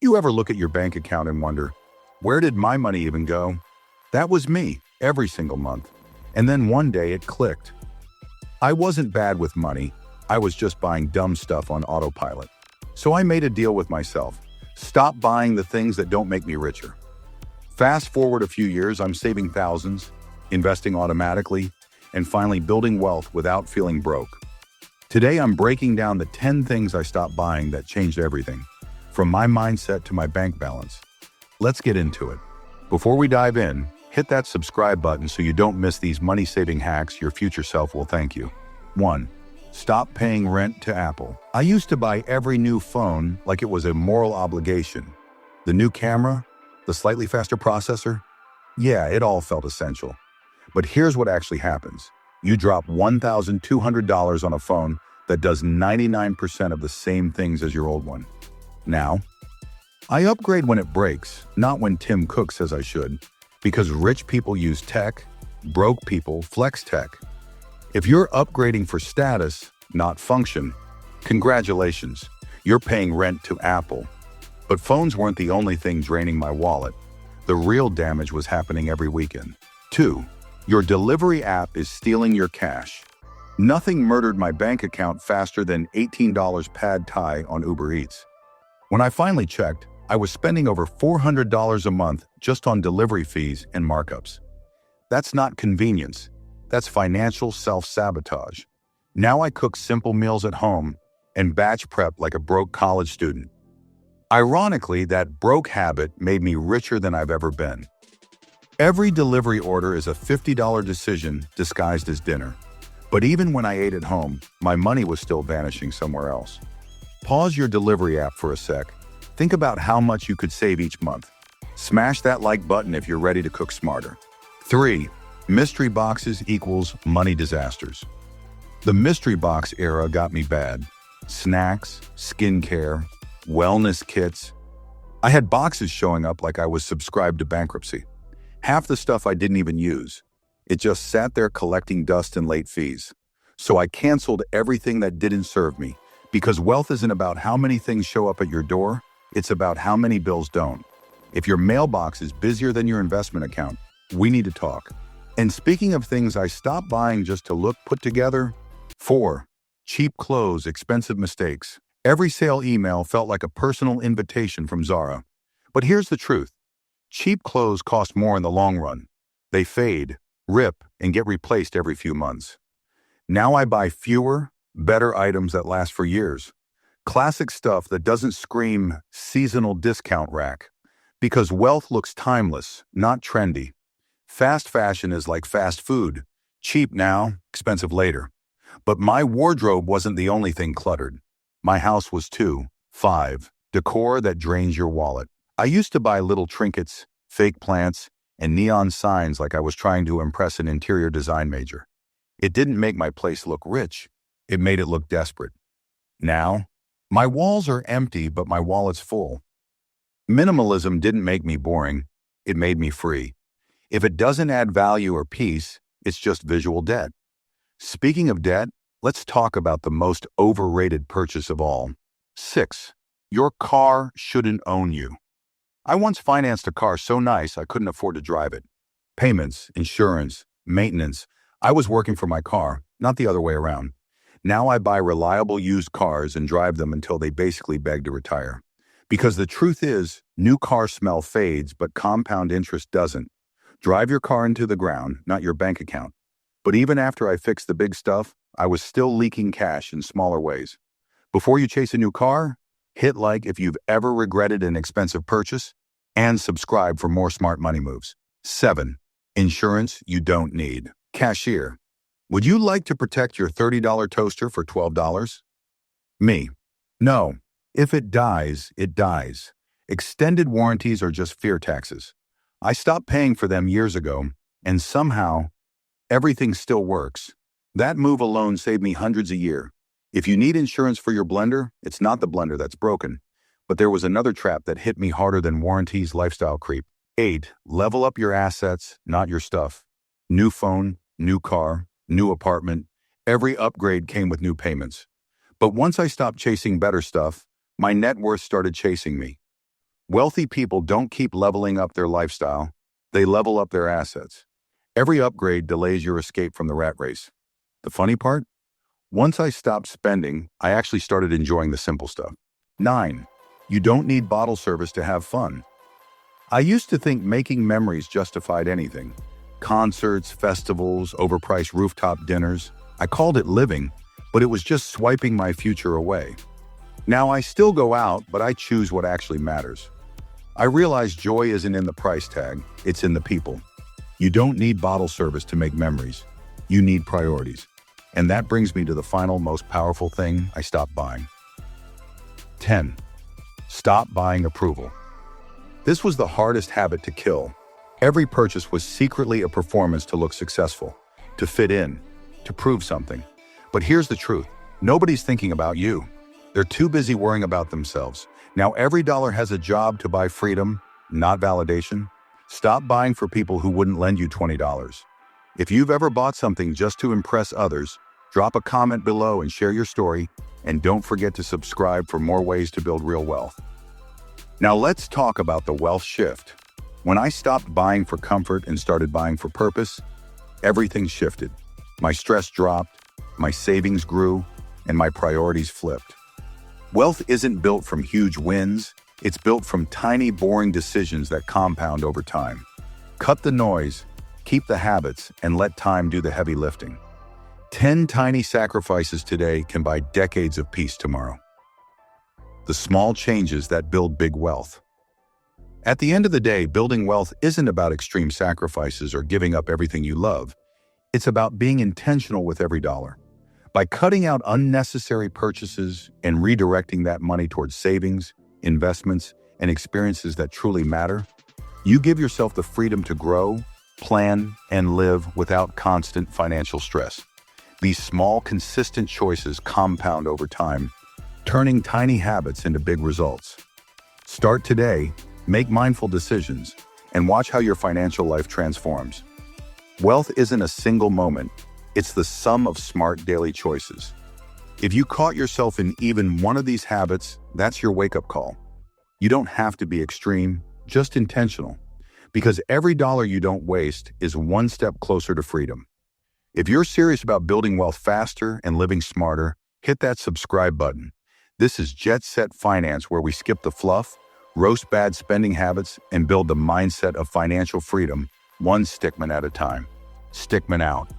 You ever look at your bank account and wonder, where did my money even go? That was me, every single month. And then one day it clicked. I wasn't bad with money. I was just buying dumb stuff on autopilot. So I made a deal with myself. Stop buying the things that don't make me richer. Fast forward a few years, I'm saving thousands, investing automatically, and finally building wealth without feeling broke. Today, I'm breaking down the 10 things I stopped buying that changed everything, from my mindset to my bank balance. Let's get into it. Before we dive in, hit that subscribe button so you don't miss these money-saving hacks your future self will thank you. 1. Stop paying rent to Apple. I used to buy every new phone like it was a moral obligation. The new camera, the slightly faster processor. Yeah, it all felt essential. But here's what actually happens. You drop $1,200 on a phone that does 99% of the same things as your old one. Now, I upgrade when it breaks, not when Tim Cook says I should, because rich people use tech, broke people flex tech. If you're upgrading for status, not function, congratulations, you're paying rent to Apple. But phones weren't the only thing draining my wallet. The real damage was happening every weekend. 2. Your delivery app is stealing your cash. Nothing murdered my bank account faster than $18 pad thai on Uber Eats. When I finally checked, I was spending over $400 a month just on delivery fees and markups. That's not convenience. That's financial self-sabotage. Now I cook simple meals at home and batch prep like a broke college student. Ironically, that broke habit made me richer than I've ever been. Every delivery order is a $50 decision disguised as dinner. But even when I ate at home, my money was still vanishing somewhere else. Pause your delivery app for a sec. Think about how much you could save each month. Smash that like button if you're ready to cook smarter. 3. Mystery boxes equals money disasters. The mystery box era got me bad. Snacks, skincare, wellness kits. I had boxes showing up like I was subscribed to bankruptcy. Half the stuff I didn't even use. It just sat there collecting dust and late fees. So I canceled everything that didn't serve me, because wealth isn't about how many things show up at your door, it's about how many bills don't. If your mailbox is busier than your investment account, we need to talk. And speaking of things I stopped buying just to look put together, 4. Cheap clothes, expensive mistakes. Every sale email felt like a personal invitation from Zara. But here's the truth. Cheap clothes cost more in the long run. They fade, rip, and get replaced every few months. Now I buy fewer, better items that last for years. Classic stuff that doesn't scream seasonal discount rack. Because wealth looks timeless, not trendy. Fast fashion is like fast food. Cheap now, expensive later. But my wardrobe wasn't the only thing cluttered. My house was too. 5. Decor that drains your wallet. I used to buy little trinkets, fake plants, and neon signs like I was trying to impress an interior design major. It didn't make my place look rich. It made it look desperate. Now, my walls are empty, but my wallet's full. Minimalism didn't make me boring. It made me free. If it doesn't add value or peace, it's just visual debt. Speaking of debt, let's talk about the most overrated purchase of all. 6. Your car shouldn't own you. I once financed a car so nice I couldn't afford to drive it. Payments, insurance, maintenance. I was working for my car, not the other way around. Now I buy reliable used cars and drive them until they basically beg to retire. Because the truth is, new car smell fades, but compound interest doesn't. Drive your car into the ground, not your bank account. But even after I fixed the big stuff, I was still leaking cash in smaller ways. Before you chase a new car, hit like if you've ever regretted an expensive purchase, and subscribe for more smart money moves. 7. Insurance you don't need. Cashier. Would you like to protect your $30 toaster for $12? Me. No. If it dies, it dies. Extended warranties are just fear taxes. I stopped paying for them years ago, and somehow, everything still works. That move alone saved me hundreds a year. If you need insurance for your blender, it's not the blender that's broken. But there was another trap that hit me harder than warranties, lifestyle creep. 8. Level up your assets, not your stuff. New phone, new car, new apartment. Every upgrade came with new payments. But once I stopped chasing better stuff, my net worth started chasing me. Wealthy people don't keep leveling up their lifestyle, they level up their assets. Every upgrade delays your escape from the rat race. The funny part? Once I stopped spending, I actually started enjoying the simple stuff. 9. You don't need bottle service to have fun. I used to think making memories justified anything. Concerts, festivals, overpriced rooftop dinners. I called it living, but it was just swiping my future away. Now I still go out, but I choose what actually matters. I realize joy isn't in the price tag, it's in the people. You don't need bottle service to make memories. You need priorities. And that brings me to the final, most powerful thing I stopped buying. 10. Stop buying approval. This was the hardest habit to kill. Every purchase was secretly a performance to look successful, to fit in, to prove something. But here's the truth. Nobody's thinking about you. They're too busy worrying about themselves. Now every dollar has a job to buy freedom, not validation. Stop buying for people who wouldn't lend you $20. If you've ever bought something just to impress others, drop a comment below and share your story. And don't forget to subscribe for more ways to build real wealth. Now let's talk about the wealth shift. When I stopped buying for comfort and started buying for purpose, everything shifted. My stress dropped, my savings grew, and my priorities flipped. Wealth isn't built from huge wins, it's built from tiny, boring decisions that compound over time. Cut the noise, keep the habits, and let time do the heavy lifting. 10 tiny sacrifices today can buy decades of peace tomorrow. The small changes that build big wealth. At the end of the day, building wealth isn't about extreme sacrifices or giving up everything you love. It's about being intentional with every dollar. By cutting out unnecessary purchases and redirecting that money towards savings, investments, and experiences that truly matter, you give yourself the freedom to grow, plan, and live without constant financial stress. These small, consistent choices compound over time, turning tiny habits into big results. Start today, make mindful decisions, and watch how your financial life transforms. Wealth isn't a single moment, it's the sum of smart daily choices. If you caught yourself in even one of these habits, that's your wake-up call. You don't have to be extreme, just intentional, because every dollar you don't waste is one step closer to freedom. If you're serious about building wealth faster and living smarter, hit that subscribe button. This is Jet Set Finance, where we skip the fluff, roast bad spending habits, and build the mindset of financial freedom, one stickman at a time. Stickman out.